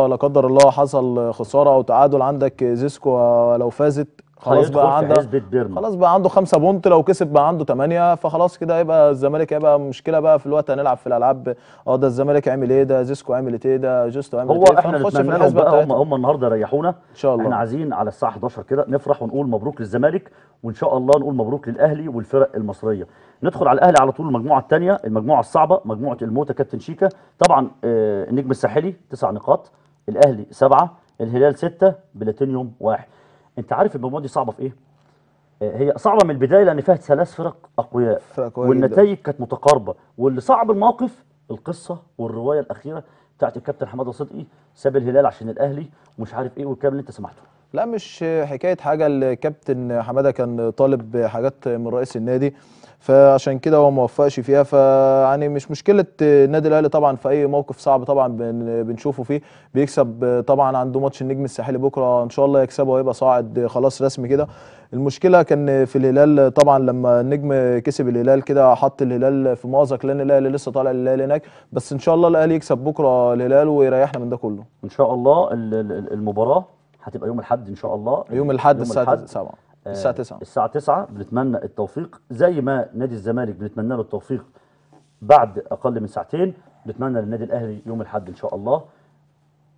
لا قدر الله حصل خساره او تعادل، عندك زيسكو لو فازت خلاص هيدخل بقى في عندها، حسبة بيرما. خلاص بقى عنده 5 بونت، لو كسب بقى عنده 8، فخلاص كده هيبقى الزمالك هيبقى مشكله بقى في الوقت، هنلعب في الالعاب ده الزمالك عمل ايه، ده زيسكو عملت ايه، ده جوستو هو عملت ايه، احنا فنخش في نتمنى لهم الحسبه بقى، هم بتاعتهم. هم النهارده يريحونا. ان شاء احنا الله. عايزين على الساعه 11 كده نفرح ونقول مبروك للزمالك، وان شاء الله نقول مبروك للاهلي والفرق المصريه. ندخل على الاهلي على طول، المجموعه الثانيه، المجموعه الصعبه، مجموعه الموتى كابتن شيكا. طبعا النجم الساحلي 9 نقاط، الاهلي 7، الهلال 6، بلاتينيوم 1. انت عارف المجموعه دي صعبه في ايه؟ هي صعبه من البدايه لان فيها 3 فرق اقوياء، فرق قويه جدا. والنتائج كانت متقاربه، واللي صعب الموقف القصه والروايه الاخيره بتاعت الكابتن حماده صدقي، ساب الهلال عشان الاهلي ومش عارف ايه والكلام اللي انت سمعته. لا مش حكايه حاجه، الكابتن حماده كان طالب حاجات من رئيس النادي، فعشان كده هو ما وفقش فيها، فيعني مش مشكله النادي الاهلي طبعا في اي موقف صعب طبعا بنشوفه فيه بيكسب، طبعا عنده ماتش النجم الساحلي بكره ان شاء الله يكسبه ويبقى صاعد خلاص رسمي كده. المشكله كان في الهلال طبعا لما النجم كسب الهلال كده حط الهلال في مأزق، لان الاهلي لسه طالع الهلال هناك، بس ان شاء الله الاهلي يكسب بكره الهلال ويريحنا من ده كله. ان شاء الله المباراه هتبقى يوم الاحد ان شاء الله. يوم الاحد يوم الساعه الاحد 7، الساعه 9. الساعه 9 بنتمنى التوفيق، زي ما نادي الزمالك بنتمنى له التوفيق بعد اقل من ساعتين. بنتمنى للنادي الاهلي يوم الاحد ان شاء الله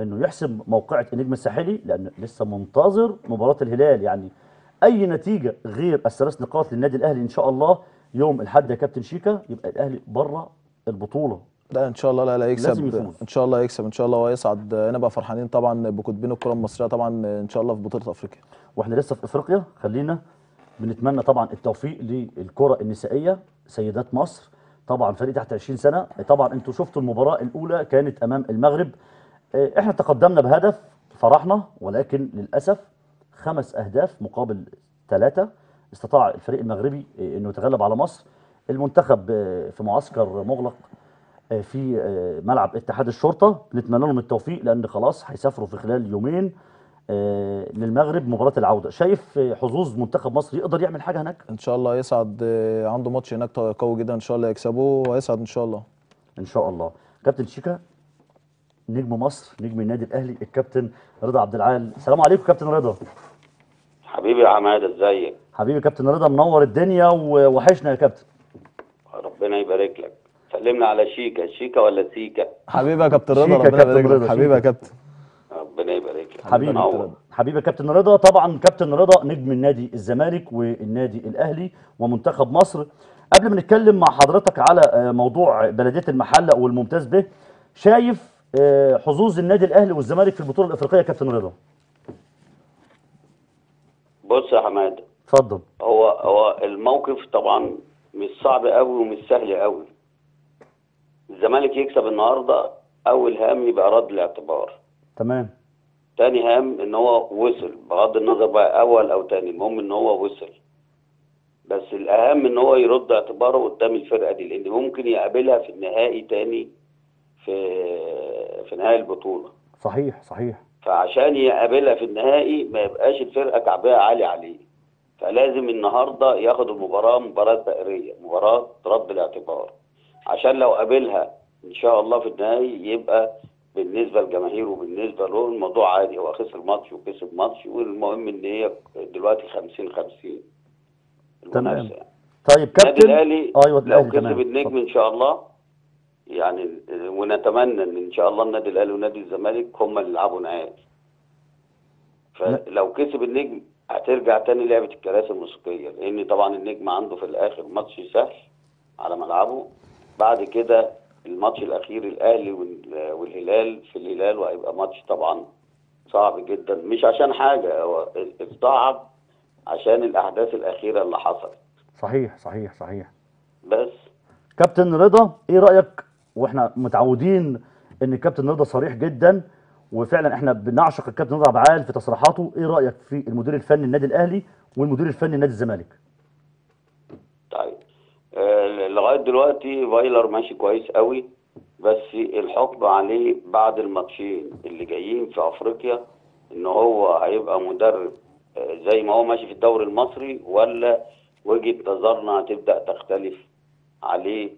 انه يحسم موقعة النجم الساحلي، لان لسه منتظر مباراة الهلال. يعني اي نتيجة غير ال3 نقاط للنادي الاهلي ان شاء الله يوم الاحد يا كابتن شيكا يبقى الاهلي بره البطولة. لا ان شاء الله، لا لازم يكسب يفوز. ان شاء الله، يكسب ان شاء الله ويصعد، نبقى فرحانين طبعا بقطبين الكره المصريه طبعا ان شاء الله في بطوله افريقيا. واحنا لسه في افريقيا، خلينا بنتمنى طبعا التوفيق للكرة النسائية سيدات مصر. طبعا فريق تحت 20 سنة، طبعا انتوا شفتوا المباراة الاولى كانت امام المغرب. احنا تقدمنا بهدف، فرحنا، ولكن للاسف 5 اهداف مقابل 3 استطاع الفريق المغربي انه يتغلب على مصر. المنتخب في معسكر مغلق في ملعب اتحاد الشرطه. نتمنى لهم التوفيق لان خلاص هيسافروا في خلال يومين للمغرب مباراه العوده. شايف حظوظ منتخب مصر يقدر يعمل حاجه هناك؟ ان شاء الله يصعد، عنده ماتش هناك قوي جدا ان شاء الله يكسبه ويصعد ان شاء الله. ان شاء الله. كابتن شيكا، نجم مصر، نجم النادي الاهلي، الكابتن رضا عبد العال. السلام عليكم كابتن رضا. حبيبي يا عماد، ازيك؟ حبيبي كابتن رضا، منور الدنيا ووحشنا يا كابتن. ربنا يبارك لك. سلمنا على شيكا. شيكا ولا سيكا؟ حبيبي يا كابتن رضا، شيكا ربنا كابتن يبارك لك، رضا، حبيبي يا شيكا. كابتن. ربنا يبارك لك. حبيبي منور. حبيبي كابتن رضا. طبعا كابتن رضا نجم النادي الزمالك والنادي الاهلي ومنتخب مصر. قبل ما نتكلم مع حضرتك على موضوع بلديه المحله والممتاز به، شايف حظوظ النادي الاهلي والزمالك في البطوله الافريقيه يا كابتن رضا؟ بص يا حماد، اتفضل. هو الموقف طبعا مش صعب قوي ومش سهل قوي. الزمالك يكسب النهارده، اول هام يبقى رد الاعتبار. تمام. تاني هام ان هو وصل، بغض النظر بقى اول او تاني، المهم ان هو وصل. بس الاهم ان هو يرد اعتباره قدام الفرقه دي، لان ممكن يقابلها في النهائي تاني في نهائي البطوله. صحيح صحيح. فعشان يقابلها في النهائي ما يبقاش الفرقه كعبها عالي عليه، فلازم النهارده ياخد المباراه مباراه دائريه، مباراه رد الاعتبار، عشان لو قابلها ان شاء الله في النهائي يبقى بالنسبه للجماهير وبالنسبه له الموضوع عادي، هو خسر ماتش وكسب ماتش، والمهم ان هي دلوقتي 50-50 تمام. المنافسه. طيب النادي كابتن. الاهلي ايوه لو الاهلي كسب تمام. النجم ان شاء الله يعني، ونتمنى ان شاء الله النادي الاهلي ونادي الزمالك هم اللي يلعبوا نهائي. فلو كسب النجم هترجع تاني لعبه الكراسي الموسيقيه، لان طبعا النجم عنده في الاخر ماتش سهل على ملعبه، بعد كده الماتش الاخير الاهلي والهلال في الهلال، وهيبقى ماتش طبعا صعب جدا، مش عشان حاجه، هو الصعب عشان الاحداث الاخيره اللي حصلت. صحيح صحيح صحيح. بس كابتن رضا، ايه رايك؟ واحنا متعودين ان الكابتن رضا صريح جدا، وفعلا احنا بنعشق الكابتن رضا عبعال في تصريحاته. ايه رايك في المدير الفني النادي الاهلي والمدير الفني النادي الزمالك؟ طيب لغايه دلوقتي فايلر ماشي كويس قوي، بس الحكم عليه بعد الماتشين اللي جايين في افريقيا ان هو هيبقى مدرب زي ما هو ماشي في الدوري المصري، ولا وجهة نظرنا هتبدأ تختلف عليه